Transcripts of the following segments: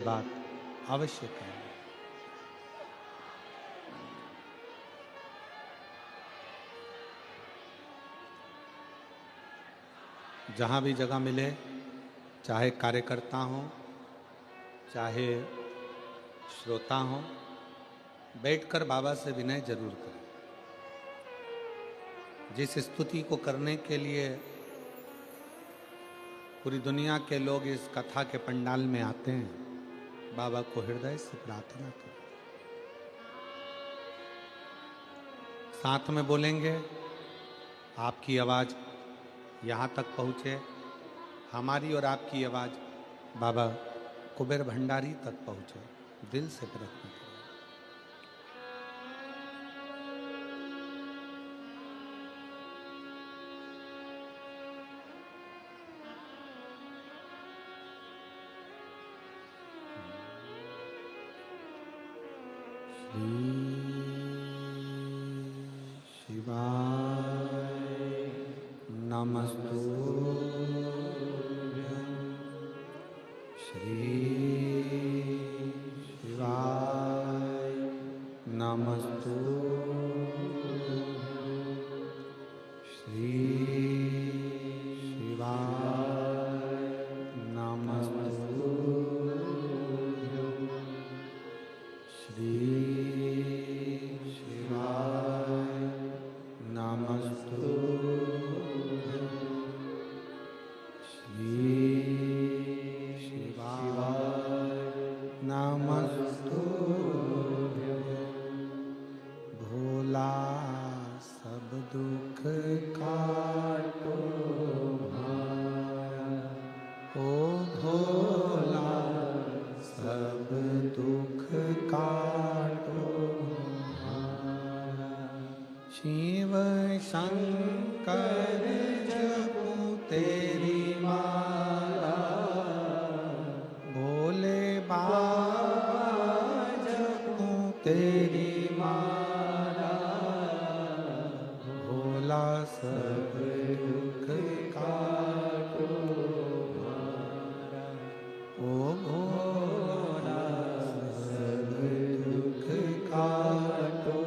बात अवश्य करें। जहाँ भी जगह मिले, चाहे कार्यकर्ता हो चाहे श्रोता हो, बैठकर बाबा से विनय जरूर करें। जिस स्तुति को करने के लिए पूरी दुनिया के लोग इस कथा के पंडाल में आते हैं, बाबा को हृदय से प्रार्थना करें। साथ में बोलेंगे, आपकी आवाज़ यहाँ तक पहुँचे, हमारी और आपकी आवाज़ बाबा कुबेर भंडारी तक पहुँचे। दिल से प्रार्थना करें। शिव शंकर जपू तेरी माला, भोले बाबा जपू तेरी माला, भोला सब दुख काटो हमारा। ओ भोला सब दुख काटो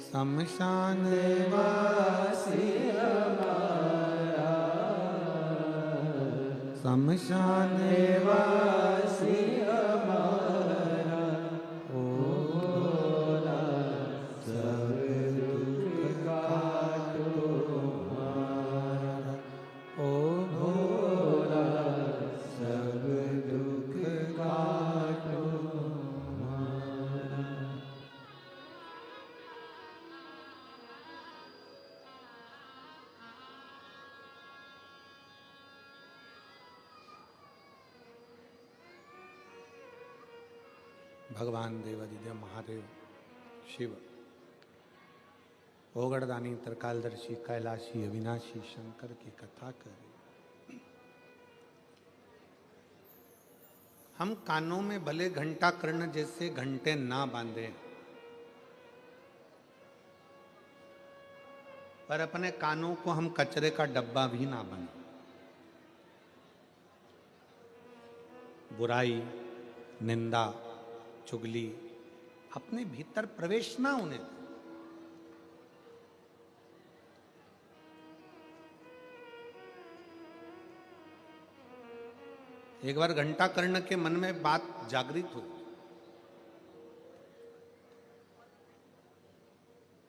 शमशान वासी हमारा, शमशान वासी हमारा, ओ भोला सब दुख काटो हमारा, ओ भोला सब दुख काटो हमारा। भगवान देवादिदेव महादेव शिव, ओगड़दानी, त्रिकालदर्शी, कैलाशी, अविनाशी शंकर की कथा करें। हम कानों में भले घंटा कर्ण जैसे घंटे ना बांधे, पर अपने कानों को हम कचरे का डब्बा भी ना बने। बुराई, निंदा, चुगली अपने भीतर प्रवेश ना होने दें। एक बार घंटा कर्ण के मन में बात जागृत हुई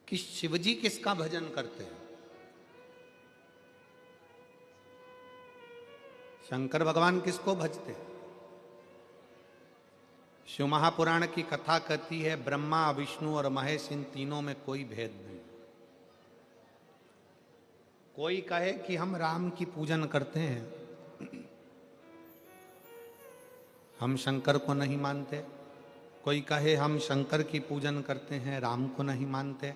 कि शिवजी किसका भजन करते हैं। शंकर भगवान किसको भजते हैं? शिव महापुराण की कथा कहती है, ब्रह्मा, विष्णु और महेश, इन तीनों में कोई भेद नहीं। कोई कहे कि हम राम की पूजन करते हैं, हम शंकर को नहीं मानते। कोई कहे हम शंकर की पूजन करते हैं, राम को नहीं मानते।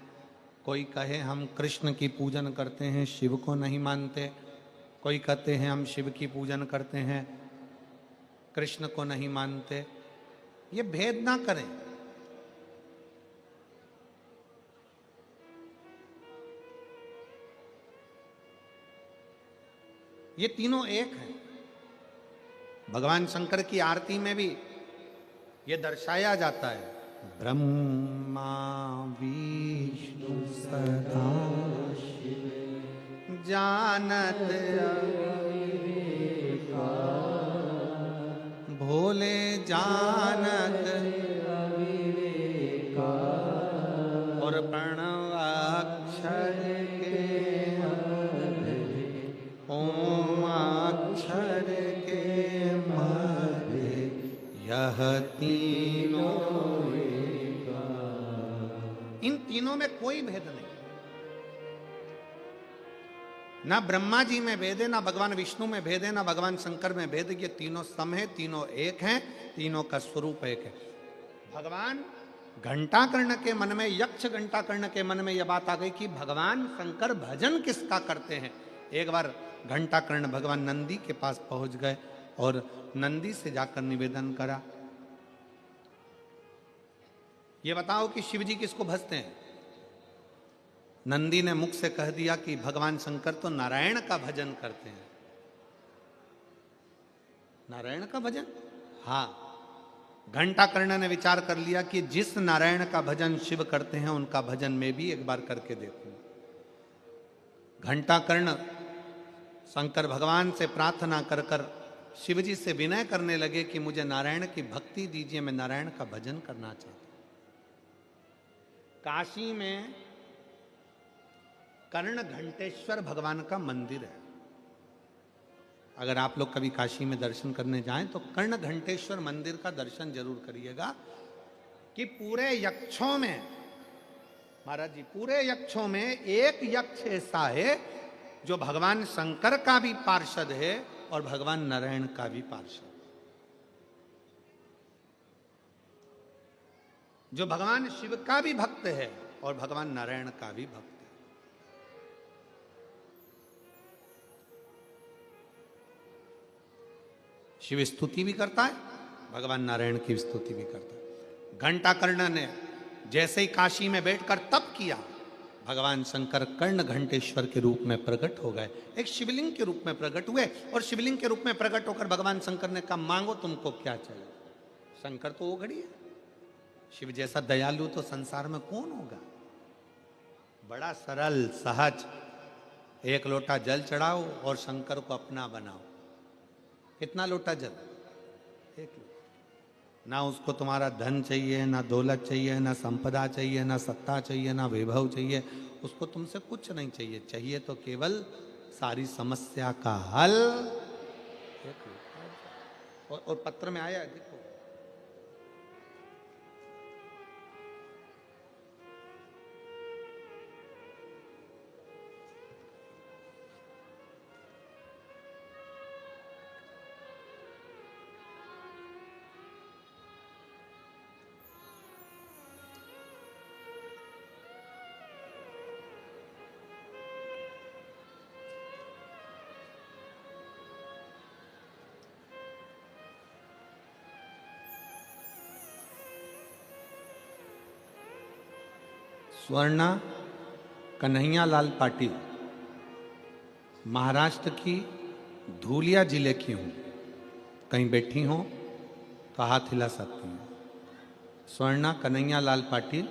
कोई कहे हम कृष्ण की पूजन करते हैं, शिव को नहीं मानते। कोई कहते हैं हम शिव की पूजन करते हैं, कृष्ण को नहीं मानते, ये भेद ना करें। ये तीनों एक हैं। भगवान शंकर की आरती में भी ये दर्शाया जाता है, ब्रह्मा विष्णु सदा जानत भोले जानत और प्रणव अक्षर के ओम अक्षर के मध्य यह तीनों, इन तीनों में कोई भेद नहीं। ना ब्रह्मा जी में भेद है, ना भगवान विष्णु में भेद है, ना भगवान शंकर में भेद है। ये तीनों सम है, तीनों एक हैं, तीनों का स्वरूप एक है। भगवान घंटाकर्ण के मन में, यक्ष घंटाकर्ण के मन में यह बात आ गई कि भगवान शंकर भजन किसका करते हैं। एक बार घंटाकर्ण भगवान नंदी के पास पहुंच गए और नंदी से जाकर निवेदन करा, ये बताओ कि शिव जी किसको भजते हैं। नंदी ने मुख से कह दिया कि भगवान शंकर तो नारायण का भजन करते हैं। नारायण का भजन? हाँ। घंटाकर्ण ने विचार कर लिया कि जिस नारायण का भजन शिव करते हैं उनका भजन मैं भी एक बार करके देखूं। घंटाकर्ण शंकर भगवान से प्रार्थना कर कर शिव जी से विनय करने लगे कि मुझे नारायण की भक्ति दीजिए, मैं नारायण का भजन करना चाहता हूं। काशी में कर्ण घंटेश्वर भगवान का मंदिर है। अगर आप लोग कभी काशी में दर्शन करने जाएं तो कर्ण घंटेश्वर मंदिर का दर्शन जरूर करिएगा कि पूरे यक्षों में, महाराज जी, पूरे यक्षों में एक यक्ष ऐसा है जो भगवान शंकर का भी पार्षद है और भगवान नारायण का भी पार्षद, जो भगवान शिव का भी भक्त है और भगवान नारायण का भी भक्त है। शिव स्तुति भी करता है, भगवान नारायण की स्तुति भी करता है। घंटाकर्ण ने जैसे ही काशी में बैठकर तप किया, भगवान शंकर कर्ण घंटेश्वर के रूप में प्रकट हो गए, एक शिवलिंग के रूप में प्रकट हुए। और शिवलिंग के रूप में प्रकट होकर भगवान शंकर ने कहा, मांगो तुमको क्या चाहिए। शंकर तो वो घड़ी है, शिव जैसा दयालु तो संसार में कौन होगा। बड़ा सरल सहज, एक लोटा जल चढ़ाओ और शंकर को अपना बनाओ। कितना लोटा जल? एक लोटा। ना उसको तुम्हारा धन चाहिए, ना दौलत चाहिए, ना संपदा चाहिए, ना सत्ता चाहिए, ना वैभव चाहिए, उसको तुमसे कुछ नहीं चाहिए। चाहिए तो केवल सारी समस्या का हल। एक लोटा। और पत्र में आया, देखो, स्वर्णा कन्हैया लाल पाटिल, महाराष्ट्र की धूलिया जिले की हूँ। कहीं बैठी हो तो हाथ हिला सकती हूँ। स्वर्णा कन्हैया लाल पाटिल,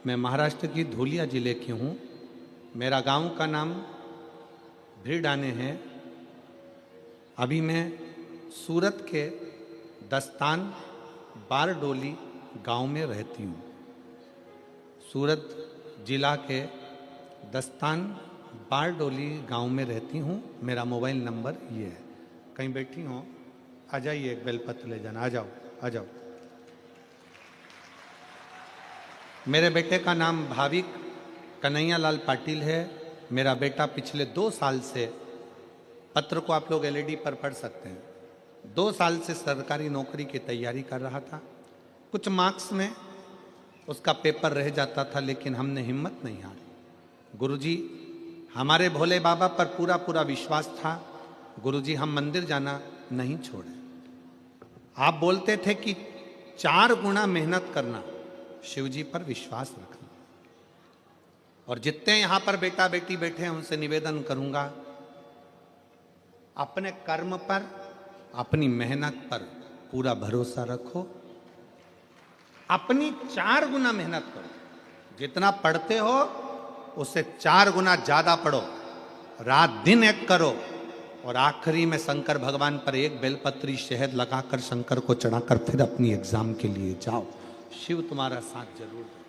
मैं महाराष्ट्र की धूलिया जिले की हूँ। मेरा गांव का नाम भिड़ाने है। अभी मैं सूरत के दस्तान बारडोली गांव में रहती हूँ। सूरत जिला के दस्तान बारडोली गांव में रहती हूँ। मेरा मोबाइल नंबर ये है। कहीं बैठी हो, आ जाइए, एक बेलपत्र ले जाना। आ जाओ, आ जाओ। मेरे बेटे का नाम भाविक कन्हैया लाल पाटिल है। मेरा बेटा पिछले 2 साल से, पत्र को आप लोग एलईडी पर पढ़ सकते हैं, 2 साल से सरकारी नौकरी की तैयारी कर रहा था। कुछ मार्क्स में उसका पेपर रह जाता था, लेकिन हमने हिम्मत नहीं हारी। गुरुजी, हमारे भोले बाबा पर पूरा पूरा विश्वास था। गुरुजी, हम मंदिर जाना नहीं छोड़े। आप बोलते थे कि 4 गुना मेहनत करना, शिव जी पर विश्वास रखना। और जितने यहां पर बेटा बेटी बैठे हैं उनसे निवेदन करूंगा, अपने कर्म पर, अपनी मेहनत पर पूरा भरोसा रखो। अपनी 4 गुना मेहनत करो। जितना पढ़ते हो उससे 4 गुना ज्यादा पढ़ो। रात दिन एक करो और आखिरी में शंकर भगवान पर एक बेलपत्री शहद लगाकर शंकर को चढ़ाकर फिर अपनी एग्जाम के लिए जाओ। शिव तुम्हारा साथ जरूर दे।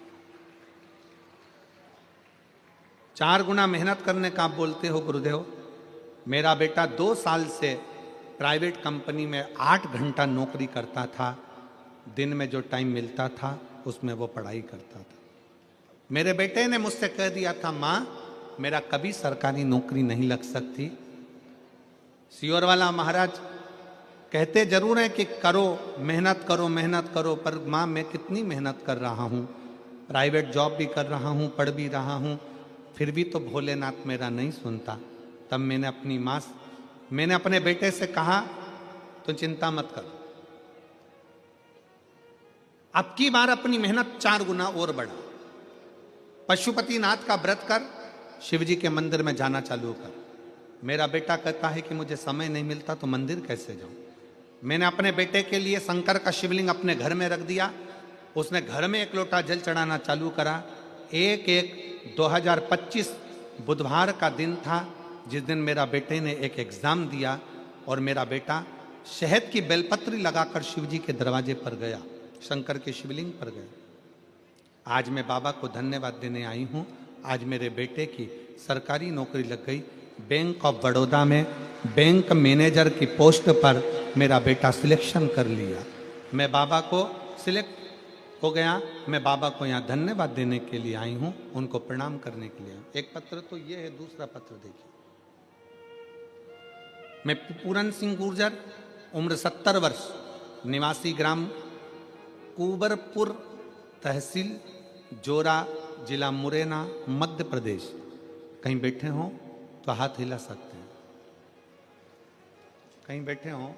4 गुना मेहनत करने का आप बोलते हो गुरुदेव। मेरा बेटा 2 साल से प्राइवेट कंपनी में 8 घंटा नौकरी करता था। दिन में जो टाइम मिलता था उसमें वो पढ़ाई करता था। मेरे बेटे ने मुझसे कह दिया था, माँ मेरा कभी सरकारी नौकरी नहीं लग सकती। सियोर वाला महाराज कहते जरूर हैं कि करो, मेहनत करो, मेहनत करो, पर माँ मैं कितनी मेहनत कर रहा हूँ, प्राइवेट जॉब भी कर रहा हूँ, पढ़ भी रहा हूँ, फिर भी तो भोलेनाथ मेरा नहीं सुनता। तब मैंने अपने बेटे से कहा, तो चिंता मत कर, अब की बार अपनी मेहनत 4 गुना और बढ़ा। पशुपतिनाथ का व्रत कर, शिव जी के मंदिर में जाना चालू कर। मेरा बेटा कहता है कि मुझे समय नहीं मिलता तो मंदिर कैसे जाऊं। मैंने अपने बेटे के लिए शंकर का शिवलिंग अपने घर में रख दिया। उसने घर में 1 लोटा जल चढ़ाना चालू करा। 1/1/2025 बुधवार का दिन था, जिस दिन मेरा बेटे ने एक एग्जाम दिया और मेरा बेटा शहद की बेलपत्री लगाकर शिव जी के दरवाजे पर गया, शंकर के शिवलिंग पर गया। आज मैं बाबा को धन्यवाद देने आई हूँ। आज मेरे बेटे की सरकारी नौकरी लग गई। बैंक ऑफ बड़ौदा में बैंक मैनेजर की पोस्ट पर मेरा बेटा सिलेक्शन कर लिया। मैं बाबा को सिलेक्ट हो गया। मैं बाबा को यहाँ धन्यवाद देने के लिए आई हूँ, उनको प्रणाम करने के लिए। एक पत्र तो ये है, दूसरा पत्र देखिए। मैं पूरन सिंह गुर्जर, उम्र 70 वर्ष, निवासी ग्राम कुबरपुर, तहसील जोरा, जिला मुरैना, मध्य प्रदेश। कहीं बैठे हो तो हाथ हिला सकते हैं, कहीं बैठे हो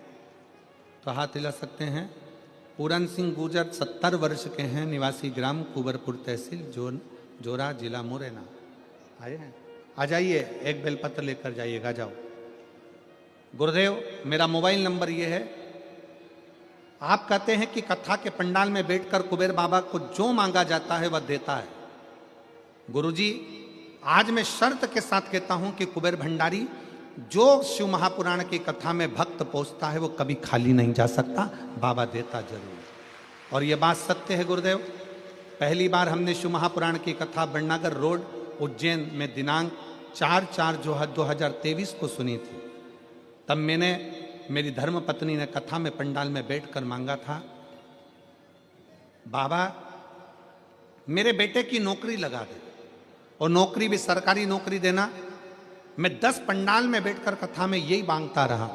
तो हाथ हिला सकते हैं। पूरन सिंह गुर्जर 70 वर्ष के हैं, निवासी ग्राम कुबरपुर, तहसील जोरा, जिला मुरैना। आए हैं, आ जाइए, एक बेलपत्र लेकर जाइएगा, जाओ। गुरुदेव मेरा मोबाइल नंबर ये है। आप कहते हैं कि कथा के पंडाल में बैठकर कुबेर बाबा को जो मांगा जाता है वह देता है। गुरुजी आज मैं शर्त के साथ कहता हूं कि कुबेर भंडारी, जो शिव महापुराण की कथा में भक्त पहुंचता है वो कभी खाली नहीं जा सकता, बाबा देता जरूर। और ये बात सत्य है गुरुदेव। पहली बार हमने शिव महापुराण की कथा बड़नागर रोड उज्जैन में दिनांक 4/4/2023 को सुनी थी। तब मेरी धर्म पत्नी ने कथा में पंडाल में बैठकर मांगा था, बाबा मेरे बेटे की नौकरी लगा दे, और नौकरी भी सरकारी नौकरी देना। मैं 10 पंडाल में बैठकर कथा में यही मांगता रहा।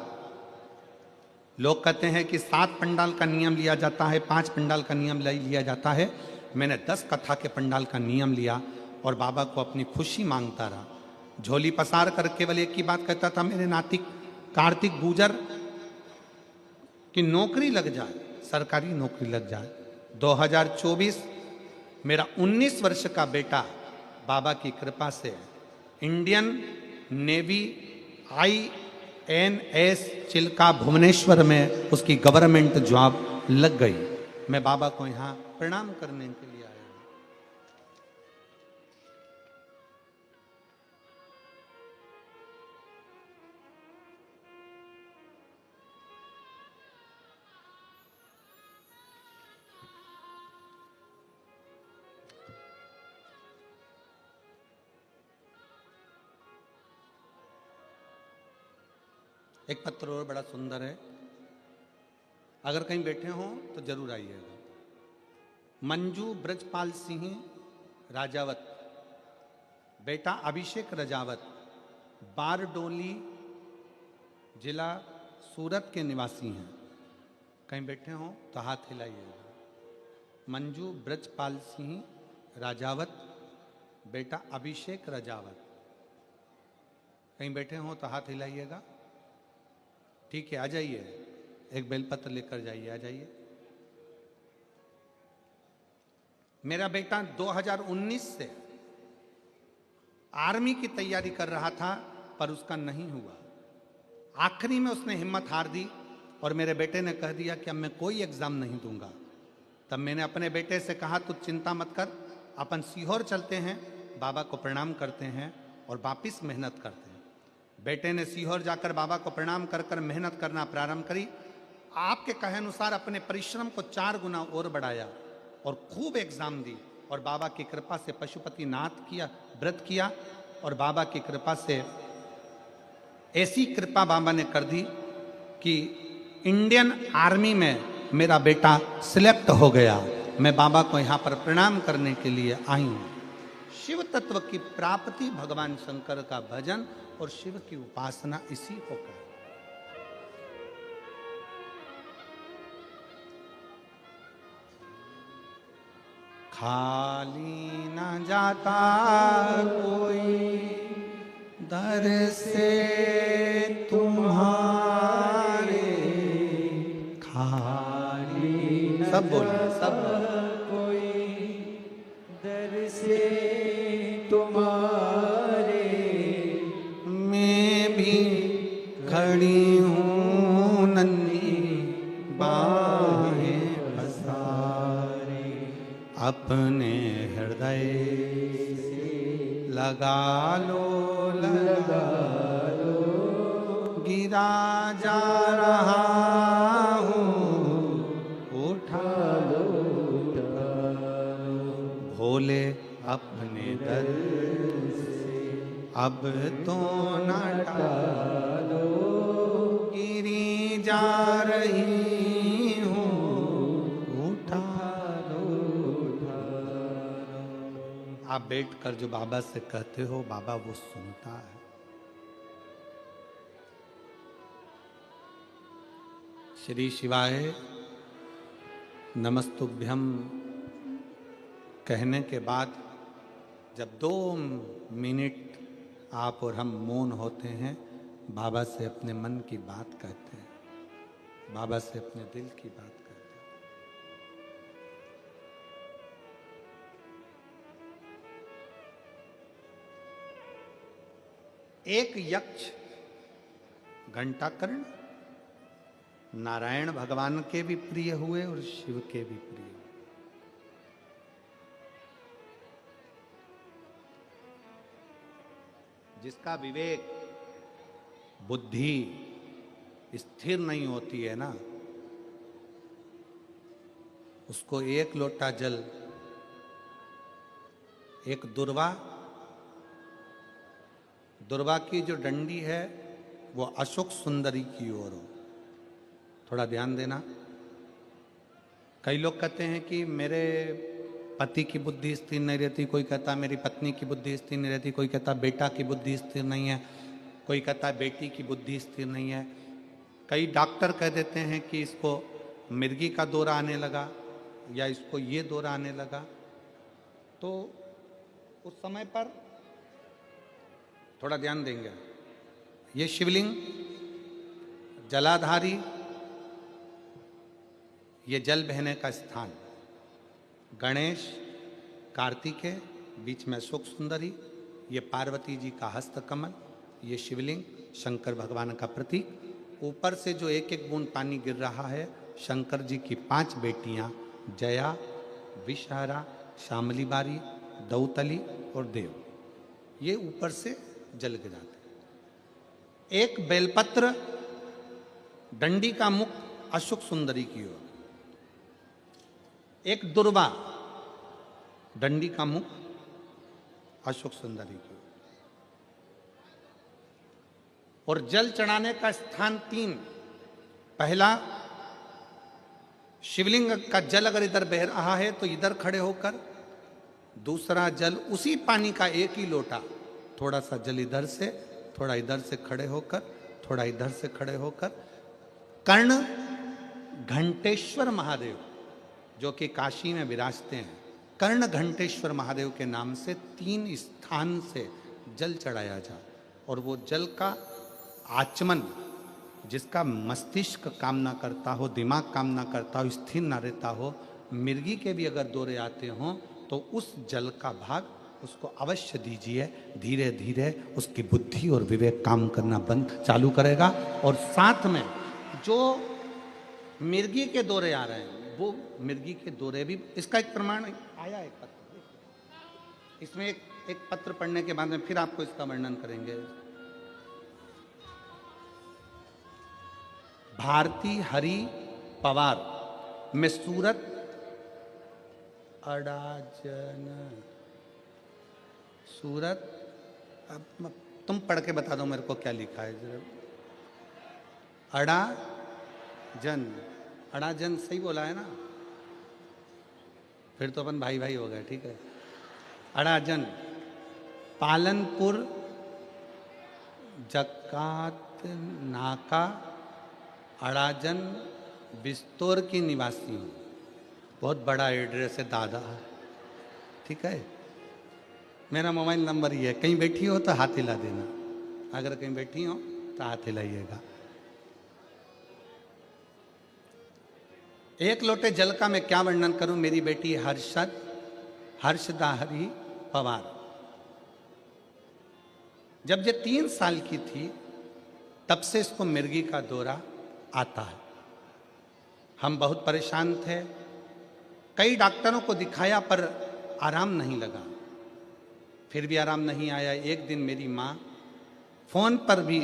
लोग कहते हैं कि 7 पंडाल का नियम लिया जाता है, 5 पंडाल का नियम लिया जाता है। मैंने 10 कथा के पंडाल का नियम लिया और बाबा को अपनी खुशी मांगता रहा। झोली पसार कर केवल एक ही बात कहता था, मेरे नाती कार्तिक गुर्जर की नौकरी लग जाए, सरकारी नौकरी लग जाए। 2024 मेरा 19 वर्ष का बेटा बाबा की कृपा से Indian navy INS Chilka Bhubaneswar में उसकी गवर्नमेंट जॉब लग गई। मैं बाबा को यहाँ प्रणाम करने के लिए आया हूँ। एक पत्र और बड़ा सुंदर है, अगर कहीं बैठे हो तो जरूर आइएगा। मंजू ब्रजपाल सिंह राजावत, बेटा अभिषेक राजावत, बारडोली जिला सूरत के निवासी हैं। कहीं बैठे हो तो हाथ हिलाइएगा। मंजू ब्रजपाल सिंह राजावत, बेटा अभिषेक राजावत। कहीं बैठे हो तो हाथ हिलाइएगा। ठीक है, आ जाइए, एक बेलपत्र लेकर जाइए, आ जाइए। मेरा बेटा 2019 से आर्मी की तैयारी कर रहा था, पर उसका नहीं हुआ। आखिरी में उसने हिम्मत हार दी और मेरे बेटे ने कह दिया कि अब मैं कोई एग्जाम नहीं दूंगा। तब मैंने अपने बेटे से कहा, तू चिंता मत कर, अपन सीहोर चलते हैं, बाबा को प्रणाम करते हैं और वापिस मेहनत करते हैं। बेटे ने सीहोर जाकर बाबा को प्रणाम कर कर मेहनत करना प्रारंभ करी। आपके कहे अनुसार अपने परिश्रम को 4 गुना और बढ़ाया और खूब एग्जाम दी और बाबा की कृपा से पशुपतिनाथ किया, व्रत किया और बाबा की कृपा से ऐसी कृपा बाबा ने कर दी कि इंडियन आर्मी में मेरा बेटा सिलेक्ट हो गया। मैं बाबा को यहाँ पर प्रणाम करने के लिए आई हूँ। शिव तत्व की प्राप्ति, भगवान शंकर का भजन और शिव की उपासना, इसी को कहते हैं। खाली न जाता कोई दर से तुम्हारे, खाली सब बोलिए, सब कोई दर से तुम्हारे, मैं भी खड़ी हूँ नन्ही बाहें पसारे, अपने हृदय से लगा लो, लगा लो, गिरा जा रहा हूँ, उठा लो, भोले अपने दर से अब तो न टालो, गिरी जा रही हूँ, उठा लो, उठा लो। आप बैठकर जो बाबा से कहते हो, बाबा वो सुनता है। श्री शिवाय नमस्तुभ्यम कहने के बाद जब 2 मिनट आप और हम मौन होते हैं, बाबा से अपने मन की बात कहते हैं, बाबा से अपने दिल की बात कहते हैं। एक यक्ष घंटाकर्ण नारायण भगवान के भी प्रिय हुए और शिव के भी प्रिय हुए। जिसका विवेक, बुद्धि स्थिर नहीं होती है ना, उसको एक लोटा जल, एक दुर्वा की जो डंडी है वो अशोक सुंदरी की ओर हो। थोड़ा ध्यान देना। कई लोग कहते हैं कि मेरे पति की बुद्धि स्थिर नहीं रहती, कोई कहता मेरी पत्नी की बुद्धि स्थिर नहीं रहती, कोई कहता बेटा की बुद्धि स्थिर नहीं है, कोई कहता बेटी की बुद्धि स्थिर नहीं है। कई डॉक्टर कह देते हैं कि इसको मिर्गी का दौरा आने लगा या इसको ये दौरा आने लगा। तो उस समय पर थोड़ा ध्यान देंगे। ये शिवलिंग जलाधारी, ये जल बहने का स्थान, गणेश कार्तिकेय, बीच में अशोक सुंदरी, ये पार्वती जी का हस्त कमल, ये शिवलिंग शंकर भगवान का प्रतीक। ऊपर से जो एक एक बूंद पानी गिर रहा है, शंकर जी की 5 बेटियां जया, विषहरा, शामली बारी, दौतली और देव, ये ऊपर से जल गिराते। एक बेलपत्र, डंडी का मुख अशोक सुंदरी की ओर, एक दुर्वा, डंडी का मुख अशोक सुंदरी की ओर, और जल चढ़ाने का स्थान 3। पहला, शिवलिंग का जल अगर इधर बह रहा है तो इधर खड़े होकर, दूसरा जल उसी पानी का एक ही लोटा, थोड़ा सा जल इधर से, थोड़ा इधर से खड़े होकर, थोड़ा इधर से खड़े होकर, कर्ण घंटेश्वर महादेव जो कि काशी में विराजते हैं, कर्ण घंटेश्वर महादेव के नाम से 3 स्थान से जल चढ़ाया जाए और वो जल का आचमन जिसका मस्तिष्क काम ना करता हो, दिमाग काम ना करता हो, स्थिर ना रहता हो, मिर्गी के भी अगर दौरे आते हों तो उस जल का भाग उसको अवश्य दीजिए। धीरे धीरे उसकी बुद्धि और विवेक काम करना बंद चालू करेगा। और साथ में जो मिर्गी के दौरे आ रहे हैं, वो मिर्गी के दौरे भी, इसका एक प्रमाण आया है पत्र, इसमें एक पत्र पढ़ने के बाद में फिर आपको इसका वर्णन करेंगे। भारती हरि पवार में सूरत अड़ाजन, सूरत, अब तुम पढ़ के बता दो मेरे को क्या लिखा है जरा। अड़ाजन, अड़ाजन सही बोला है ना? फिर तो अपन भाई भाई हो गए, ठीक है। अड़ाजन, पालनपुर जकात नाका अड़ाजन बिस्तौर की निवासी हूँ। बहुत बड़ा एड्रेस है दादा, ठीक है। मेरा मोबाइल नंबर ये है, कहीं बैठी हो तो हाथ हिला देना, अगर कहीं बैठी हो तो हाथ हिलाइएगा। एक लोटे जल का मैं क्या वर्णन करूं। मेरी बेटी हर्षदा हरि पवार, जब ये 3 साल की थी तब से इसको मिर्गी का दौरा आता है। हम बहुत परेशान थे, कई डॉक्टरों को दिखाया पर आराम नहीं लगा, फिर भी आराम नहीं आया। एक दिन मेरी माँ फोन पर भी,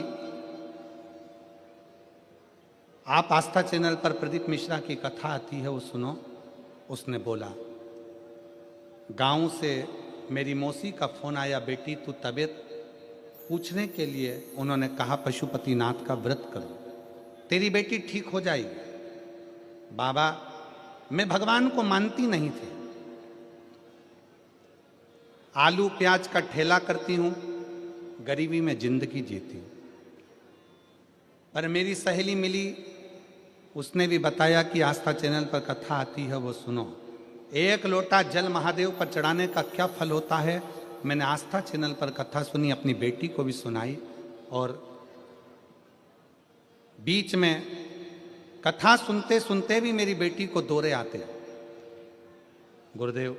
आप आस्था चैनल पर प्रदीप मिश्रा की कथा आती है वो सुनो, उसने बोला, गांव से मेरी मौसी का फोन आया, बेटी तू तबीयत पूछने के लिए। उन्होंने कहा पशुपतिनाथ का व्रत करो, तेरी बेटी ठीक हो जाएगी। बाबा, मैं भगवान को मानती नहीं थी, आलू प्याज का ठेला करती हूं, गरीबी में जिंदगी जीती हूं। पर मेरी सहेली मिली, उसने भी बताया कि आस्था चैनल पर कथा आती है वो सुनो। 1 लोटा जल महादेव पर चढ़ाने का क्या फल होता है, मैंने आस्था चैनल पर कथा सुनी, अपनी बेटी को भी सुनाई। और बीच में कथा सुनते सुनते भी मेरी बेटी को दौरे आते। गुरुदेव,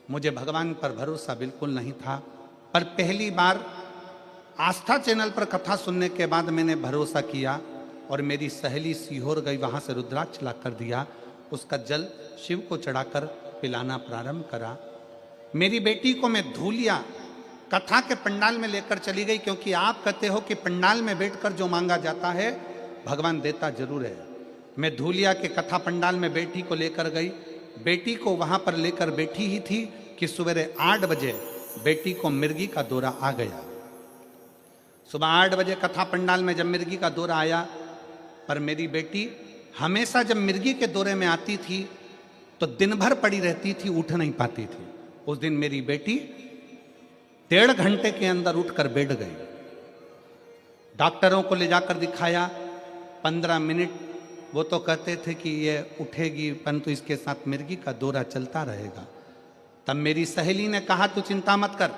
मुझे भगवान पर भरोसा बिल्कुल नहीं था, पर पहली बार आस्था चैनल पर कथा सुनने के बाद मैंने भरोसा किया और मेरी सहेली सीहोर गई, वहां से रुद्राक्ष ला कर दिया, उसका जल शिव को चढ़ाकर पिलाना प्रारंभ करा। मेरी बेटी को मैं धूलिया कथा के पंडाल में लेकर चली गई, क्योंकि आप कहते हो कि पंडाल में बैठकर जो मांगा जाता है भगवान देता जरूर है। मैं धूलिया के कथा पंडाल में बेटी को लेकर गई, बेटी को वहां पर लेकर बैठी ही थी कि सवेरे 8 बजे बेटी को मिर्गी का दौरा आ गया। सुबह 8 बजे कथा पंडाल में जब मिर्गी का दौरा आया, पर मेरी बेटी हमेशा जब मिर्गी के दौरे में आती थी तो दिन भर पड़ी रहती थी, उठ नहीं पाती थी। उस दिन मेरी बेटी 1.5 घंटे के अंदर उठकर बैठ गई। डॉक्टरों को ले जाकर दिखाया, 15 मिनट वो तो कहते थे कि ये उठेगी, परंतु इसके साथ मिर्गी का दौरा चलता रहेगा। तब मेरी सहेली ने कहा तू चिंता मत कर,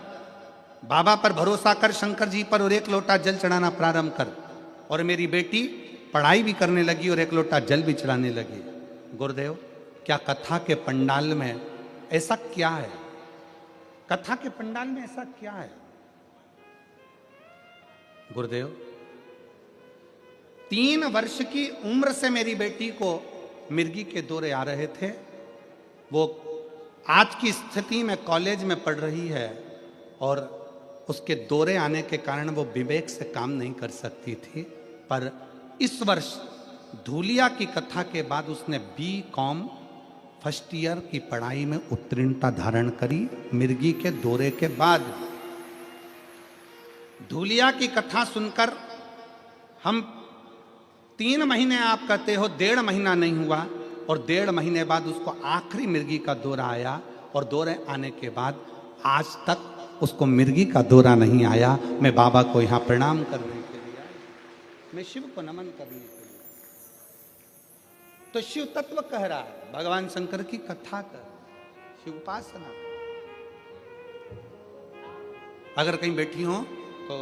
बाबा पर भरोसा कर, शंकर जी पर, और 1 लोटा जल चढ़ाना प्रारंभ कर। और मेरी बेटी पढ़ाई भी करने लगी और 1 लोटा जल भी चढ़ाने लगी। गुरुदेव, क्या कथा के पंडाल में ऐसा क्या है? कथा के पंडाल में ऐसा क्या है? गुरुदेव, 3 वर्ष की उम्र से मेरी बेटी को मिर्गी के दौरे आ रहे थे। वो आज की स्थिति में कॉलेज में पढ़ रही है और उसके दौरे आने के कारण वो विवेक से काम नहीं कर सकती थी। पर इस वर्ष धूलिया की कथा के बाद उसने BCom फर्स्ट ईयर की पढ़ाई में उत्तीर्णता धारण करी। मिर्गी के दौरे के बाद धूलिया की कथा सुनकर हम 3 महीने, आप कहते हो 1.5 महीना नहीं हुआ, और 1.5 महीने बाद उसको आखिरी मिर्गी का दौरा आया। और दौरे आने के बाद आज तक उसको मिर्गी का दौरा नहीं आया। मैं बाबा को यहाँ प्रणाम करने के लिए, मैं शिव को नमन करने के लिए, तो शिव तत्व कह रहा है, भगवान शंकर की कथा कर, शिव उपासना। अगर कहीं बैठी हो तो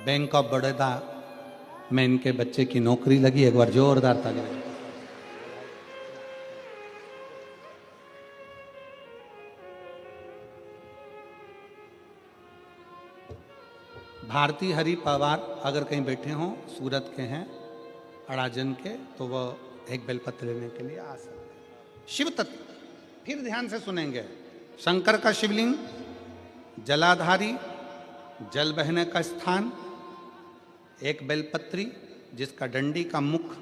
बैंक ऑफ बड़ौदा में इनके बच्चे की नौकरी लगी। एक बार जोरदार ताली बजाएं। भारती हरि पवार अगर कहीं बैठे हों, सूरत के हैं, अड़ाजन के, तो वह एक बेलपत्र लेने के लिए आ सकते हैं। शिव तत्व फिर ध्यान से सुनेंगे। शंकर का शिवलिंग, जलाधारी, जल बहने का स्थान, एक बेलपत्री जिसका डंडी का मुख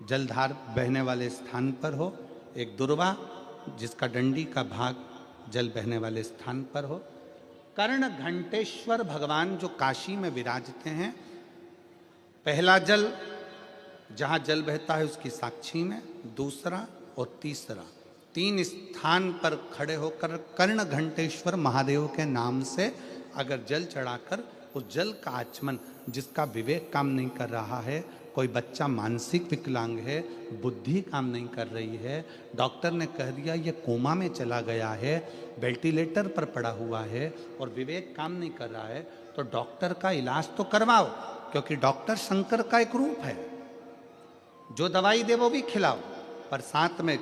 जलधार बहने वाले स्थान पर हो, एक दुर्वा जिसका डंडी का भाग जल बहने वाले स्थान पर हो। कर्ण घंटेश्वर भगवान जो काशी में विराजते हैं, पहला जल जहाँ जल बहता है उसकी साक्षी में, दूसरा और तीसरा, 3 स्थान पर खड़े होकर कर्ण घंटेश्वर महादेव के नाम से अगर जल चढ़ाकर उस जल का आचमन, जिसका विवेक काम नहीं कर रहा है, कोई बच्चा मानसिक विकलांग है, बुद्धि काम नहीं कर रही है, डॉक्टर ने कह दिया ये कोमा में चला गया है, वेंटिलेटर पर पड़ा हुआ है और विवेक काम नहीं कर रहा है, तो डॉक्टर का इलाज तो करवाओ, क्योंकि डॉक्टर शंकर का एक रूप है। जो दवाई दे वो भी खिलाओ, पर साथ में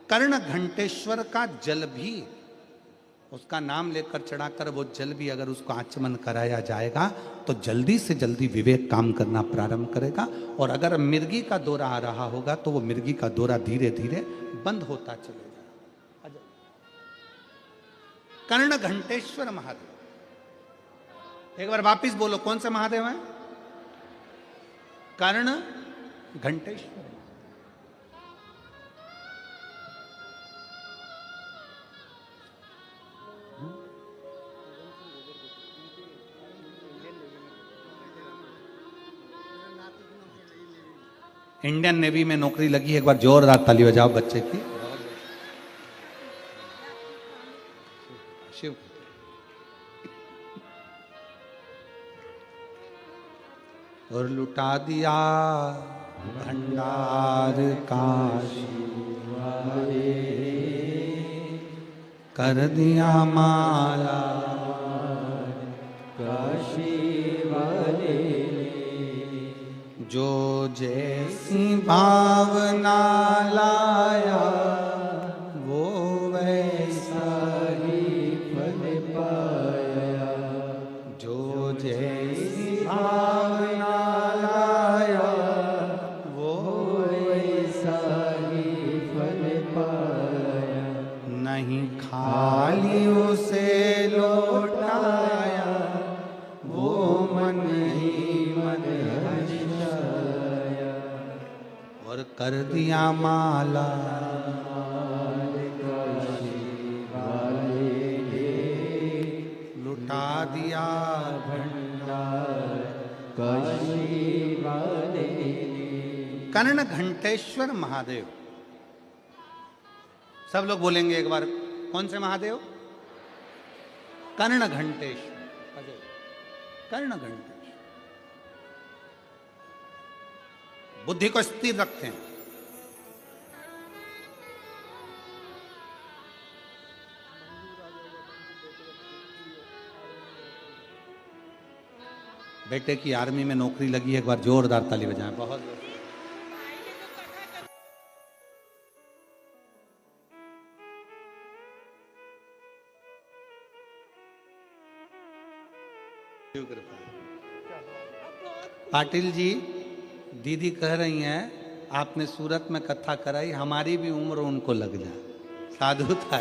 कर्ण घंटेश्वर का जल भी, उसका नाम लेकर चढ़ाकर वो जल भी अगर उसको आचमन कराया जाएगा तो जल्दी से जल्दी विवेक काम करना प्रारंभ करेगा। और अगर मिर्गी का दौरा आ रहा होगा तो वो मिर्गी का दौरा धीरे धीरे बंद होता चलेगा। कर्ण घंटेश्वर महादेव, एक बार वापिस बोलो, कौन से महादेव हैं? कर्ण घंटेश्वर। इंडियन नेवी में नौकरी लगी। एक बार जोरदार ताली बजाओ बच्चे की। शिव और लुटा दिया भंडार काशी वाले, कर दिया माला काशी वाले, जो जैसी भावना लाया वो वैसा सारी फल पाया, जो जैसी भावना लाया वो सारी फल पाया, नहीं खाली उसे लौटाया वो मन ही मन हर्षाया, और कर दिया माला लुटा दिया भंडार काशी वाले। कर्ण घंटेश्वर महादेव। सब लोग बोलेंगे एक बार, कौन से महादेव? कर्ण घंटेश्वर। कर्ण घंटेश्वर बुद्धि को स्थिर रखते हैं। बेटे की आर्मी में नौकरी लगी। एक बार जोरदार ताली बजाएं। बहुत पाटिल जी, दीदी कह रही हैं आपने सूरत में कथा कराई, हमारी भी उम्र उनको लग जाए। साधु था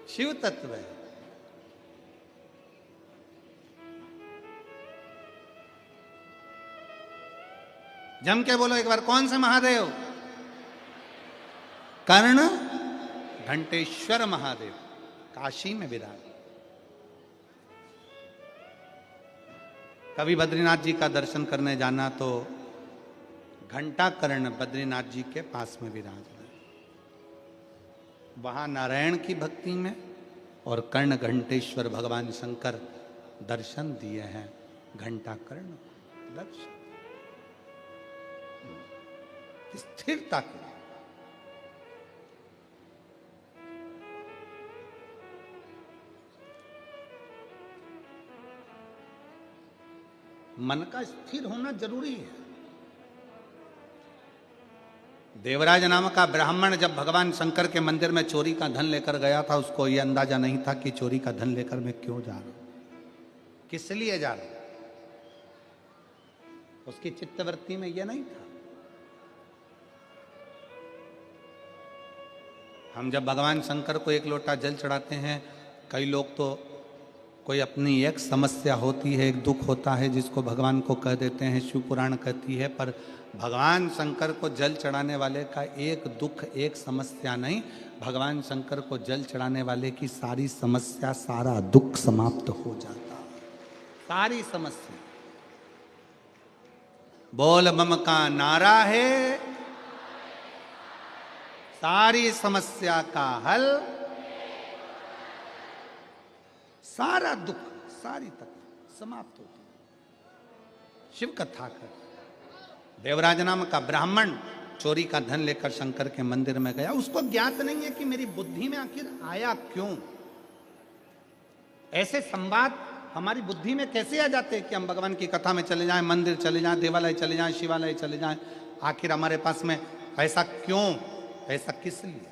शिव तत्व है। जम के बोलो एक बार, कौन से महादेव? कर्ण घंटेश्वर महादेव काशी में विराज। कभी बद्रीनाथ जी का दर्शन करने जाना तो घंटा कर्ण बद्रीनाथ जी के पास में विराज है। वहां नारायण की भक्ति में और कर्ण घंटेश्वर भगवान शंकर दर्शन दिए हैं। घंटा कर्ण दर्शन स्थिरता के। मन का स्थिर होना जरूरी है। देवराज नाम का ब्राह्मण जब भगवान शंकर के मंदिर में चोरी का धन लेकर गया था, उसको यह अंदाजा नहीं था कि चोरी का धन लेकर मैं क्यों जा रहा हूं, किस लिए जा रहा हूं। उसकी चित्तवृत्ति में यह नहीं था। हम जब भगवान शंकर को एक लोटा जल चढ़ाते हैं, कई लोग तो कोई अपनी एक समस्या होती है, एक दुख होता है, जिसको भगवान को कह देते हैं, शिव पुराण कहती है। पर भगवान शंकर को जल चढ़ाने वाले का एक दुख, एक समस्या नहीं, भगवान शंकर को जल चढ़ाने वाले की सारी समस्या, सारा दुख समाप्त हो जाता, सारी समस्या। बोल बम का नारा है, सारी समस्या का हल, सारा दुख, सारी तकलीफ समाप्त होती है। शिव कथा कर देवराज नाम का ब्राह्मण चोरी का धन लेकर शंकर के मंदिर में गया। उसको ज्ञात नहीं है कि मेरी बुद्धि में आखिर आया क्यों। ऐसे संवाद हमारी बुद्धि में कैसे आ जाते हैं कि हम भगवान की कथा में चले जाएं, मंदिर चले जाएं, देवालय चले जाएं, शिवालय चले जाएं। आखिर हमारे पास में ऐसा क्यों, ऐसा किस लिए।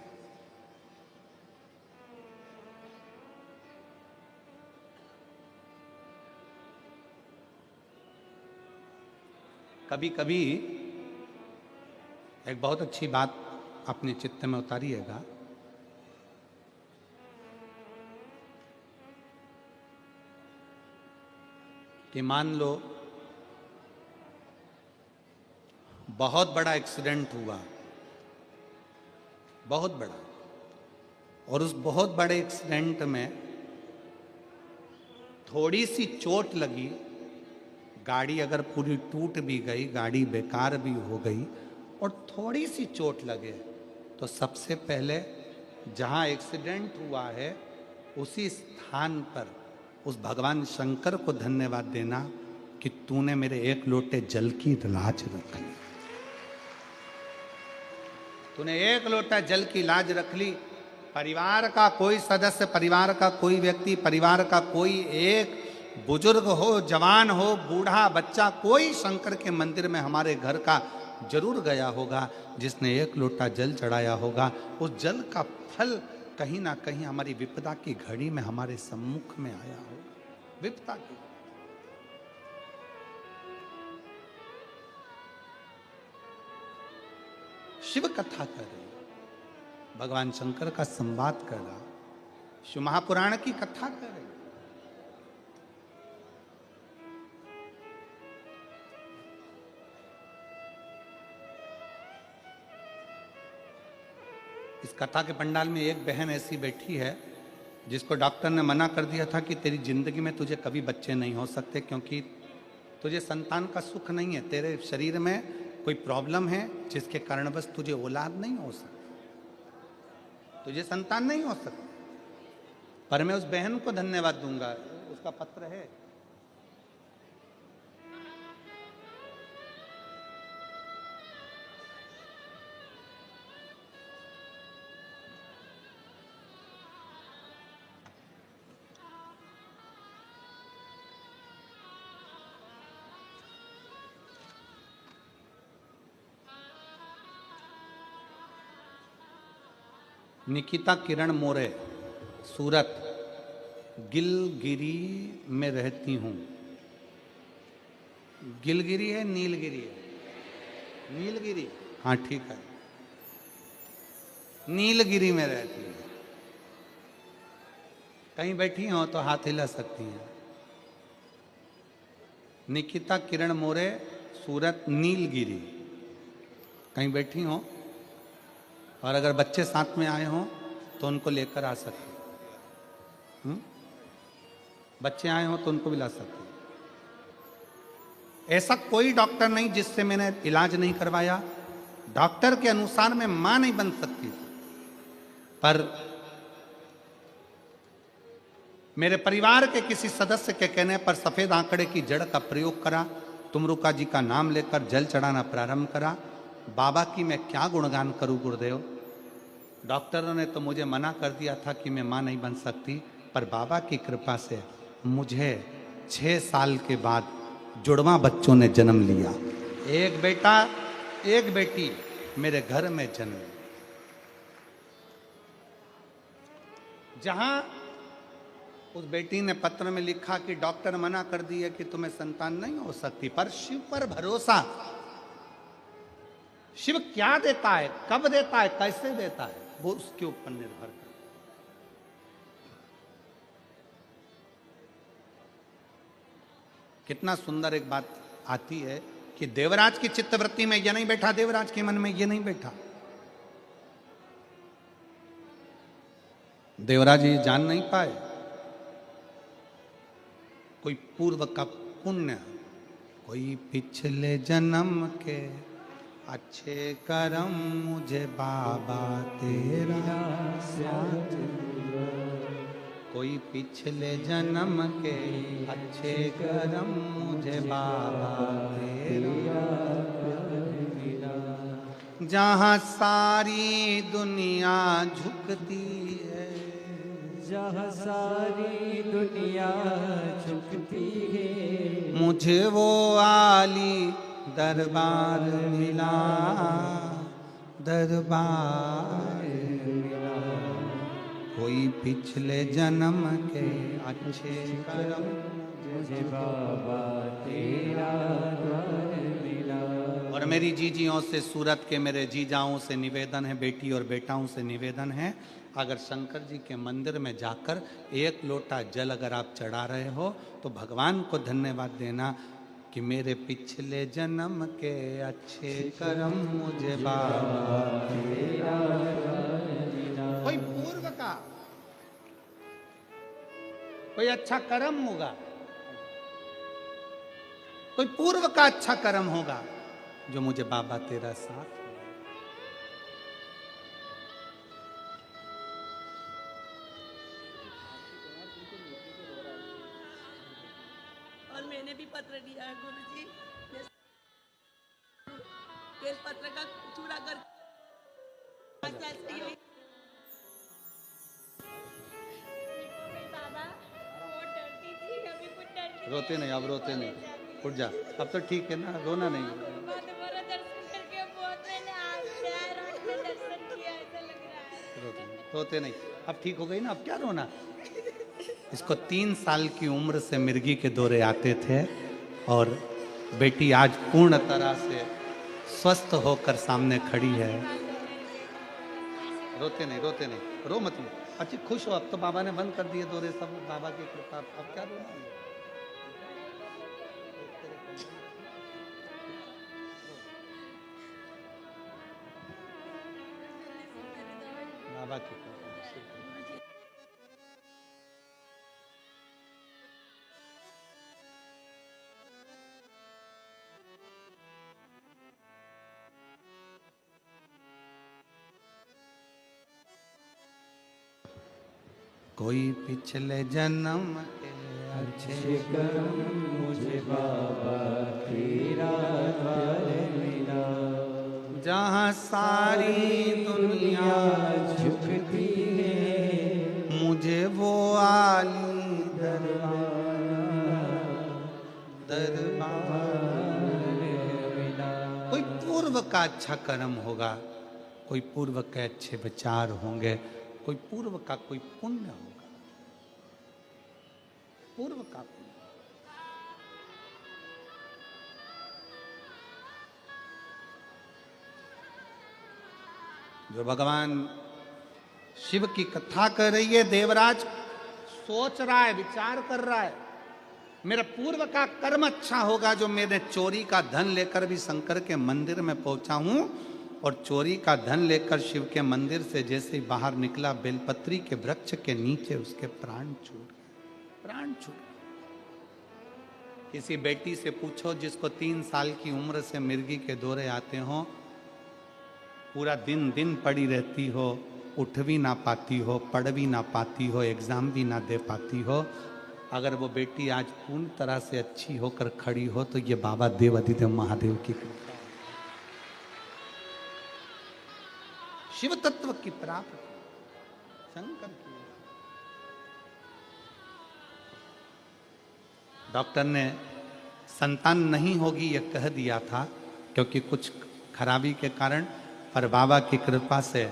कभी कभी एक बहुत अच्छी बात अपने चित्त में उतारिएगा। कि मान लो बहुत बड़ा एक्सीडेंट हुआ, बहुत बड़ा, और उस बहुत बड़े एक्सीडेंट में थोड़ी सी चोट लगी, गाड़ी अगर पूरी टूट भी गई, गाड़ी बेकार भी हो गई, और थोड़ी सी चोट लगे, तो सबसे पहले जहां एक्सीडेंट हुआ है उसी स्थान पर उस भगवान शंकर को धन्यवाद देना कि तूने मेरे एक लोटे जल की लाज रख ली। तूने एक लोटा जल की लाज रख ली। परिवार का कोई सदस्य, परिवार का कोई व्यक्ति, परिवार का कोई एक बुजुर्ग हो, जवान हो, बूढ़ा, बच्चा, कोई शंकर के मंदिर में हमारे घर का जरूर गया होगा, जिसने एक लोटा जल चढ़ाया होगा। उस जल का फल कहीं ना कहीं हमारी विपदा की घड़ी में हमारे सम्मुख में आया होगा। विपदा की शिव कथा कर रहे, भगवान शंकर का संवाद कर रहा, शिव महापुराण की कथा कर रहे। इस कथा के पंडाल में एक बहन ऐसी बैठी है जिसको डॉक्टर ने मना कर दिया था कि तेरी जिंदगी में तुझे कभी बच्चे नहीं हो सकते, क्योंकि तुझे संतान का सुख नहीं है, तेरे शरीर में कोई प्रॉब्लम है जिसके कारण बस तुझे औलाद नहीं हो सकती, तुझे संतान नहीं हो सकती। पर मैं उस बहन को धन्यवाद दूंगा, उसका पत्र है। निकिता किरण मोरे, सूरत, गिलगिरी में रहती हूँ। गिलगिरी है, नीलगिरी है? नीलगिरी, हाँ ठीक है। नीलगिरी में रहती है। कहीं बैठी हो तो हाथ हिला सकती हैं। निकिता किरण मोरे, सूरत, नीलगिरी। कहीं बैठी हो, और अगर बच्चे साथ में आए हों तो उनको लेकर आ सकते, बच्चे आए हों तो उनको भी ला सकते। ऐसा कोई डॉक्टर नहीं जिससे मैंने इलाज नहीं करवाया। डॉक्टर के अनुसार मैं मां नहीं बन सकती, पर मेरे परिवार के किसी सदस्य के कहने पर सफेद आंकड़े की जड़ का प्रयोग करा, तुमरुका जी का नाम लेकर जल चढ़ाना प्रारंभ करा। बाबा की मैं क्या गुणगान करूं गुरुदेव। डॉक्टरों ने तो मुझे मना कर दिया था कि मैं मां नहीं बन सकती, पर बाबा की कृपा से मुझे 6 साल के बाद जुड़वा बच्चों ने जन्म लिया। एक बेटा एक बेटी मेरे घर में जन्म लिया। जहां उस बेटी ने पत्र में लिखा कि डॉक्टर मना कर दिए कि तुम्हें संतान नहीं हो सकती, पर शिव पर भरोसा। शिव क्या देता है, कब देता है, कैसे देता है, वो उसके ऊपर निर्भर करता है। कितना सुंदर एक बात आती है कि देवराज की चित्तवृत्ति में यह नहीं बैठा, देवराज के मन में यह नहीं बैठा। देवराज ये जान नहीं पाए कोई पूर्व का पुण्य, कोई पिछले जन्म के अच्छे कर्म मुझे बाबा तेरा साथ, कोई पिछले जन्म के अच्छे कर्म मुझे बाबा तेरा, जहाँ सारी दुनिया झुकती है, जहाँ सारी दुनिया झुकती है, मुझे वो आली दरबार मिला, दरबार मिला। कोई पिछले जन्म के अच्छे कर्म मुझे बाबा तेरा द्वार मिला। और मेरी जीजियों से, सूरत के मेरे जीजाओं से निवेदन है, बेटी और बेटाओं से निवेदन है, अगर शंकर जी के मंदिर में जाकर एक लोटा जल अगर आप चढ़ा रहे हो तो भगवान को धन्यवाद देना कि मेरे पिछले जन्म के अच्छे कर्म मुझे बाबा तेरा। कोई पूर्व का कोई अच्छा कर्म होगा, कोई पूर्व का अच्छा कर्म होगा जो मुझे बाबा तेरा साथ। और मैंने भी पत्र दिया है गुरुजी, बेल पत्र का चूड़ा कर रोते नहीं, अब रोते नहीं, उठ जा, अब तो ठीक है ना, रोना नहीं। रोते नहीं, अब ठीक हो गई ना, अब क्या रोना। इसको 3 साल की उम्र से मिर्गी के दौरे आते थे और बेटी आज पूर्ण तरह से स्वस्थ होकर सामने खड़ी है। रोते नहीं, रोते नहीं, रो मत। अच्छी खुश हो, अब तो बाबा ने बंद कर दिए दौरे सब, बाबा की कृपा, अब क्या रोना है। बाबा की कृपा। कोई पिछले जन्म के अच्छे कर्म मुझे बाबा तेरा द्वार मिला, जहाँ सारी दुनिया झुकती है, मुझे वो आली दरबार, दरबार मिला। कोई पूर्व का अच्छा कर्म होगा, कोई पूर्व के अच्छे विचार होंगे, कोई पूर्व का कोई पुण्य होगा, पूर्व का पुण्य। जो भगवान शिव की कथा कर रही है, देवराज सोच रहा है, विचार कर रहा है, मेरा पूर्व का कर्म अच्छा होगा जो मैंने चोरी का धन लेकर भी शंकर के मंदिर में पहुंचा हूं, और चोरी का धन लेकर शिव के मंदिर से जैसे ही बाहर निकला, बेलपत्री के वृक्ष के नीचे उसके प्राण छूट गए, प्राण छूट गए। किसी बेटी से पूछो जिसको 3 साल की उम्र से मिर्गी के दौरे आते हो, पूरा दिन दिन पड़ी रहती हो, उठ भी ना पाती हो, पढ़ भी ना पाती हो, एग्जाम भी ना दे पाती हो, अगर वो बेटी आज पूर्ण तरह से अच्छी होकर खड़ी हो तो ये बाबा देव अधिदेव महादेव की कृपा, शिव तत्व की प्राप्ति, शंकर की। डॉक्टर ने संतान नहीं होगी ये कह दिया था, क्योंकि कुछ खराबी के कारण, पर बाबा की कृपा से,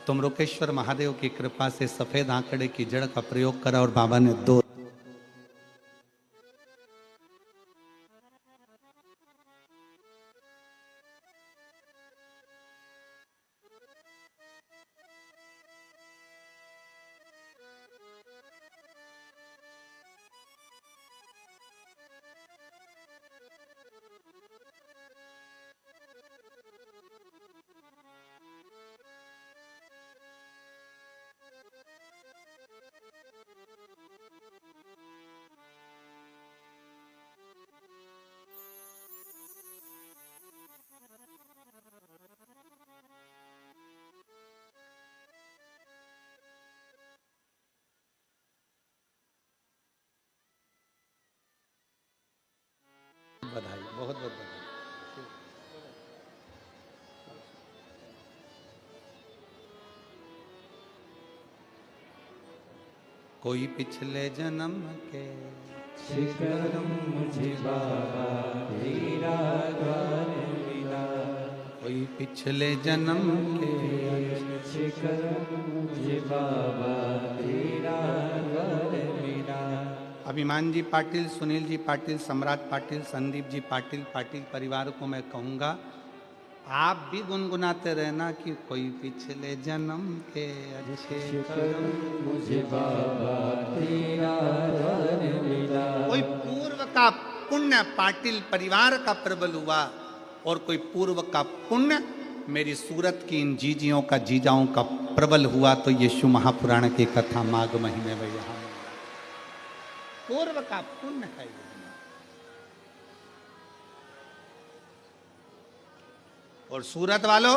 तुमरुकेश्वर महादेव की कृपा से सफेद आंकड़े की जड़ का प्रयोग करा और बाबा ने 2। बधाई, बहुत बहुत बधाई। कोई पिछले जन्म के शिकर मुझे बाबा तेरा द्वार मिला, कोई पिछले जन्म के शिकर मुझे बाबा तेरा द्वार मिला। अभिमान जी पाटिल, सुनील जी पाटिल, सम्राट पाटिल, संदीप जी पाटिल, पाटिल परिवार को मैं कहूँगा, आप भी गुनगुनाते रहना कि कोई पिछले जन्म के अच्छे कर्म मुझे बाबा तेरा द्वार मिला। कोई पूर्व का पुण्य पाटिल परिवार का प्रबल हुआ, और कोई पूर्व का पुण्य मेरी सूरत की इन जीजियों का, जीजाओं का प्रबल हुआ, तो ये शिव महापुराण की कथा माघ महीने में यहाँ पूर्व का पुण्य है। और सूरत वालों,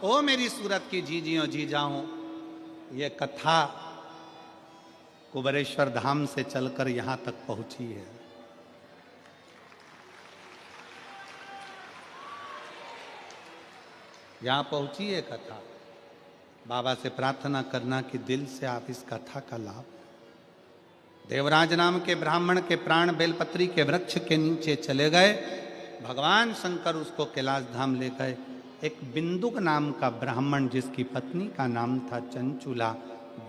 ओ मेरी सूरत की जीजियों जीजाओं, ये कथा कुबेरेश्वर धाम से चलकर यहां तक पहुंची है। यहां पहुंची है कथा। बाबा से प्रार्थना करना कि दिल से आप इस कथा का लाभ। देवराज नाम के ब्राह्मण के प्राण बेलपत्री के वृक्ष के नीचे चले गए, भगवान शंकर उसको कैलाश धाम ले गए। एक बिंदुक नाम का ब्राह्मण, जिसकी पत्नी का नाम था चंचुला,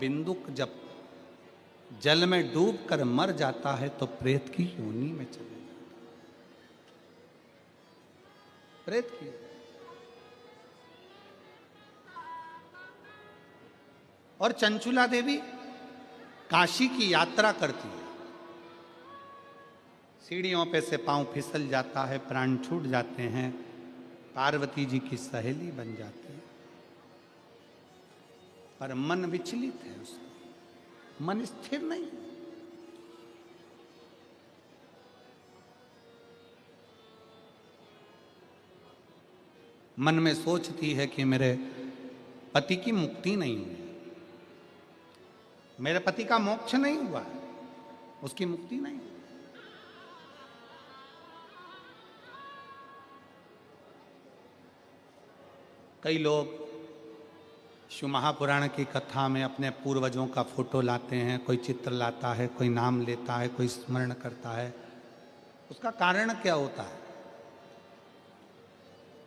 बिंदुक जब जल में डूबकर मर जाता है तो प्रेत की योनि में चले जाता है। प्रेत की। और चंचुला देवी काशी की यात्रा करती है, सीढ़ियों पे से पांव फिसल जाता है, प्राण छूट जाते हैं, पार्वती जी की सहेली बन जाती है, पर मन विचलित है उसका, मन स्थिर नहीं है। मन में सोचती है कि मेरे पति की मुक्ति नहीं हुई, मेरे पति का मोक्ष नहीं हुआ है, उसकी मुक्ति नहीं। कई लोग शिव महापुराण की कथा में अपने पूर्वजों का फोटो लाते हैं, कोई चित्र लाता है, कोई नाम लेता है, कोई स्मरण करता है। उसका कारण क्या होता है?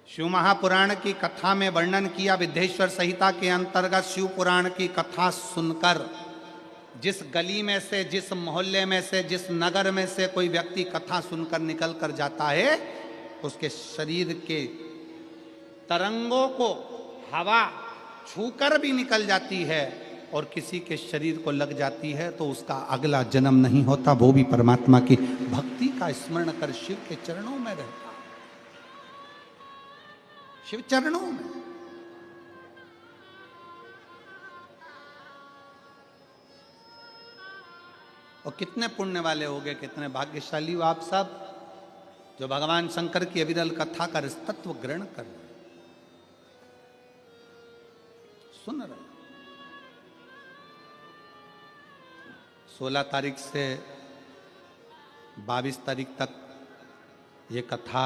शिव महापुराण की कथा में वर्णन किया, विद्येश्वर संहिता के अंतर्गत शिव पुराण की कथा सुनकर जिस गली में से, जिस मोहल्ले में से, जिस नगर में से कोई व्यक्ति कथा सुनकर निकल कर जाता है, उसके शरीर के तरंगों को हवा छूकर भी निकल जाती है और किसी के शरीर को लग जाती है, तो उसका अगला जन्म नहीं होता, वो भी परमात्मा की भक्ति का स्मरण कर शिव के चरणों में रहता, शिव चरणों में। और कितने पुण्य वाले हो गए, कितने भाग्यशाली हो आप सब, जो भगवान शंकर की अविरल कथा का तत्व ग्रहण कर रहे, सुन रहे। 16 तारीख से 22 तारीख तक ये कथा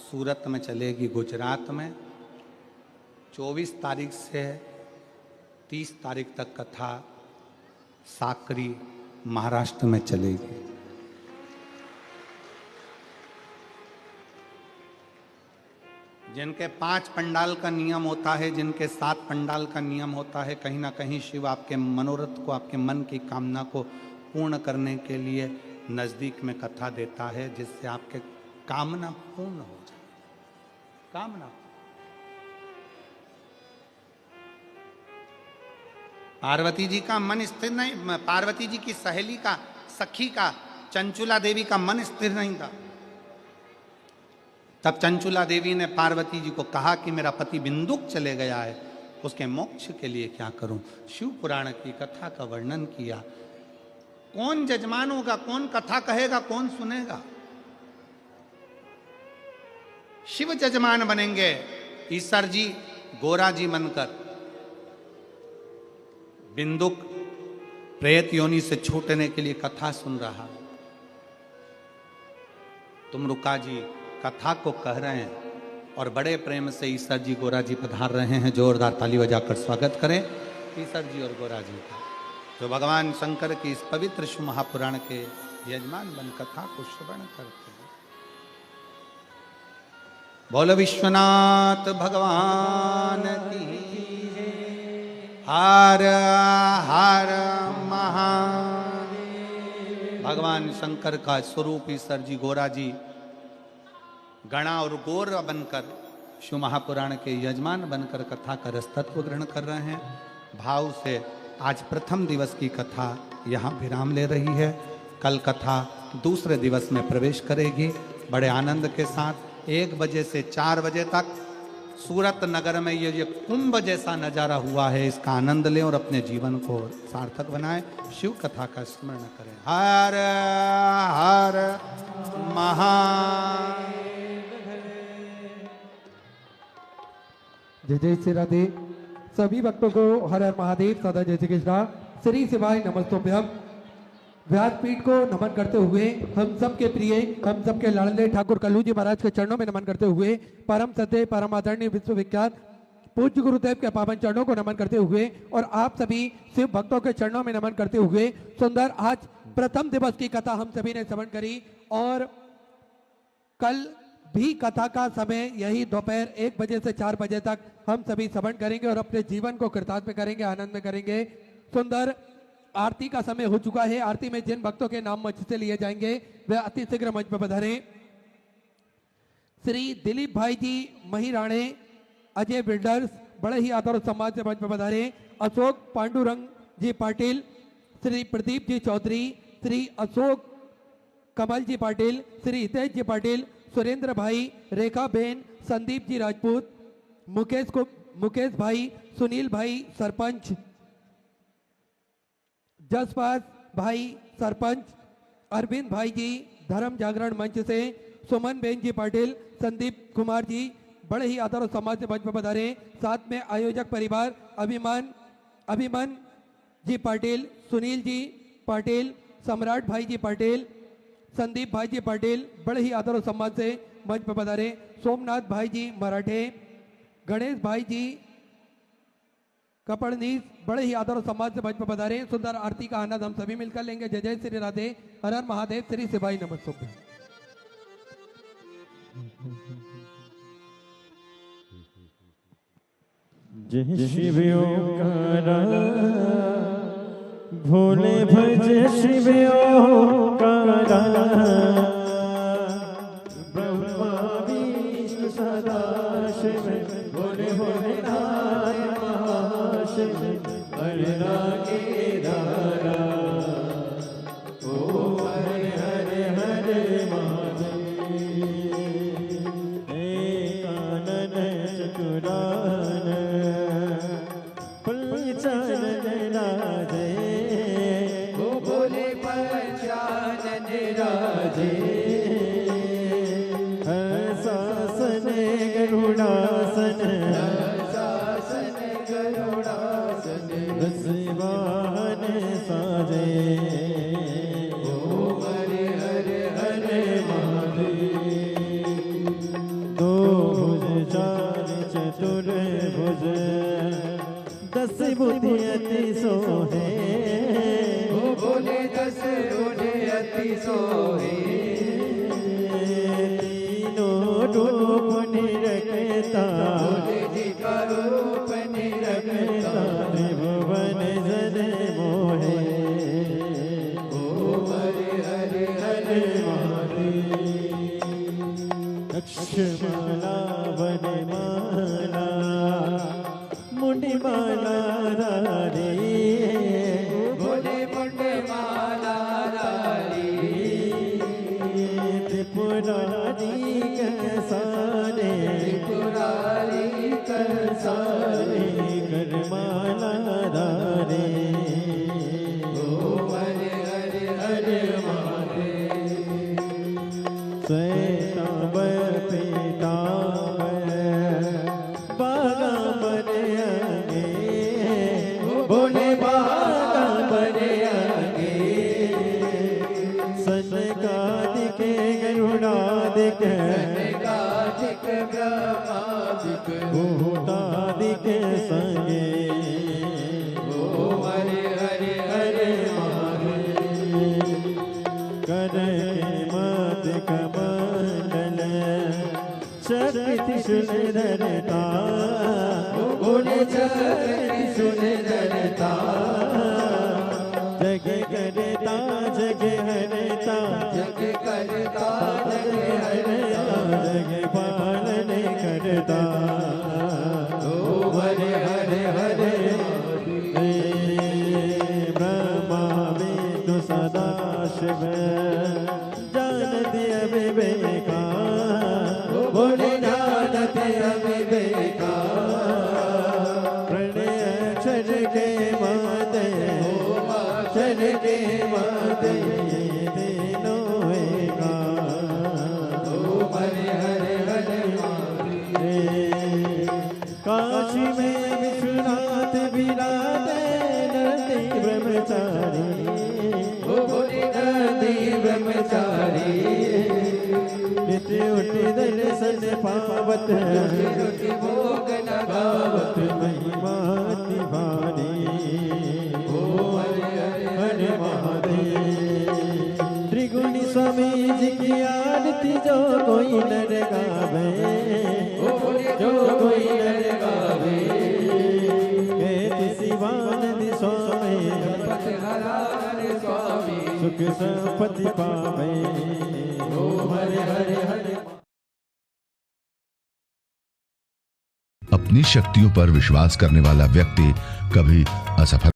सूरत में चलेगी, गुजरात में। 24 तारीख से 30 तारीख तक कथा साकरी महाराष्ट्र में चलेगी। जिनके 5 पंडाल का नियम होता है, जिनके 7 पंडाल का नियम होता है, कहीं ना कहीं शिव आपके मनोरथ को, आपके मन की कामना को पूर्ण करने के लिए नजदीक में कथा देता है, जिससे आपके कामना पूर्ण हो जाए। कामना पार्वती जी का मन स्थिर नहीं, पार्वती जी की सहेली का, सखी का, चंचुला देवी का मन स्थिर नहीं था। तब चंचुला देवी ने पार्वती जी को कहा कि मेरा पति बिंदुक चले गया है, उसके मोक्ष के लिए क्या करूं। शिव पुराण की कथा का वर्णन किया। कौन जजमान होगा, कौन कथा कहेगा, कौन सुनेगा? शिव जजमान बनेंगे। ईश्वर जी गोरा जी बनकर बिंदुक प्रेत योनि से छूटने के लिए कथा सुन रहा। तुम रुका जी कथा को कह रहे हैं और बड़े प्रेम से ईश्वर जी गोरा जी पधार रहे हैं। जोरदार ताली बजाकर स्वागत करें ईश्वर जी और गोरा जी का, जो भगवान शंकर की इस पवित्र शिव महापुराण के यजमान बन कथा को श्रवण करते हैं। बोलो विश्वनाथ भगवान की। हर हर महादेव। भगवान शंकर का स्वरूप ईश्वर जी गोरा जी गणा और गौर बनकर शिव महापुराण के यजमान बनकर कथा का रसतत्व ग्रहण कर रहे हैं। भाव से आज प्रथम दिवस की कथा यहाँ विराम ले रही है। कल कथा दूसरे दिवस में प्रवेश करेगी बड़े आनंद के साथ। 1 बजे से 4 बजे तक सूरत नगर में ये कुंभ जैसा नजारा हुआ है, इसका आनंद लें और अपने जीवन को सार्थक बनाएं। शिव कथा का स्मरण करें। हर हर महादेव। जय जय श्री राधे। सभी भक्तों को हर हर महादेव, सदा जय श्री कृष्णा, श्री शिवाय नमस्तोभ्यम। व्यासपीठ को नमन करते हुए हम सबके प्रिय, हम सबके लाडले ठाकुर कल्लू जी महाराज के चरणों में नमन करते हुए परम सत्य, परम आदरणीय, विश्वविख्यात पूज्य गुरुदेव के पावन चरणों को नमन करते हुए और आप सभी शिव भक्तों के चरणों में नमन करते हुए सुंदर आज प्रथम दिवस की कथा हम सभी ने श्रवण करी। और कल भी कथा का समय यही दोपहर 1 बजे से 4 बजे तक हम सभी श्रवण करेंगे और अपने जीवन को कृतार्थ में करेंगे, आनंद में करेंगे। सुंदर आरती का समय हो चुका है। आरती में जिन भक्तों के नाम मंच से लिए जाएंगे वे अति शीघ्र मंच पर पधारें। श्री दिलीप भाई जी महिराणे अजय बिल्डर्स बड़े ही आदर और सम्मान से मंच पर पधारें। अशोक पांडुरंग जी पाटिल, श्री प्रदीप जी चौधरी, श्री अशोक कमल जी पाटिल, श्री हितेश जी पाटिल, सुरेंद्र भाई, रेखा बेन, संदीप जी राजपूत, मुकेश भाई, सुनील भाई सरपंच, जसपास भाई सरपंच, अरविंद भाई जी धर्म जागरण मंच से, सुमन बेन जी पाटिल, संदीप कुमार जी बड़े ही आदर और सम्मान से मंच पर पधारे। साथ में आयोजक परिवार अभिमन जी पाटिल, सुनील जी पाटिल, सम्राट भाई जी पाटिल, संदीप भाई जी पाटिल बड़े ही आदर और सम्मान से मंच पर पधारे। सोमनाथ भाई जी मराठे, गणेश भाई जी कपड़नीस बड़े ही आदर और सम्मान से मंच पर पधारे। सुंदर आरती का आनंद हम सभी मिलकर लेंगे। जय जय श्री राधे, हर हर महादेव, श्री शिवाय नमस्तुभ्यं। जय शिव ओंकारा भोले भज शिव ओंकारा, ब्रह्मा विष्णु सदा शिव, भोले भोले नारायण महाशिव, हरे रागे धारा, ओ हरे हरे हरे महादेव। एक कानन चतुरान पंचानन राजे, ओ भोले पंचानन राजे, हर्षासन गरुड़ासन, हर्षासन गरुड़ासन, दसवाहन साजे, ओ हरे हरे हरे महादेव। दो भुज चार चतुर्भुज, 10 बुद्धि अति सोहे, ओ भोले 10 बुद्धि अति सोहे, तीनों रूप निरखे अक्षमाला वनमाला मुंडिमाला रे बोले मुंडे माला रारी त्रिपुरारी कसारे पुरारी सारे करमाला रे हरे हरे हरे स्वैतांबर पीतांबर बागांबर आगे बोले बागांबर आगे सनकादिक गरुड़ादिक सनकादिक ब्रह्मादिक भूतादिक संगे हरे हरे हरे कर मत कमंडल शक्ति सुंदरता बोले जगति सुंदरता जग करता जग हरता जग करता जग हरता जग पालन करता हरे हरे हरे ब्रह्मा विष्णु सदा शिव जानती अविवेका बोले जानते अविवेका प्रणय अक्षर के माते अक्षर के माते तीनों एका हरे हरे हरे काशी में विश्वनाथ विराटे नरती ब्रह्मचारी बोले नदी ब्रह्मचारी नित्य उठि दर्शन पावत रुचि भोग लगावत महिमा अति भारी हरे हरे हरे महादेव त्रिगुणी स्वामी जी की आरती जो कोई नर गावे जो कोई नर गावे कहते शिवानंद स्वामी पथ हरा हरे स्वामी सुख संपत्ति पावे हरे हरे हरे अपनी शक्तियों पर विश्वास करने वाला व्यक्ति कभी असफल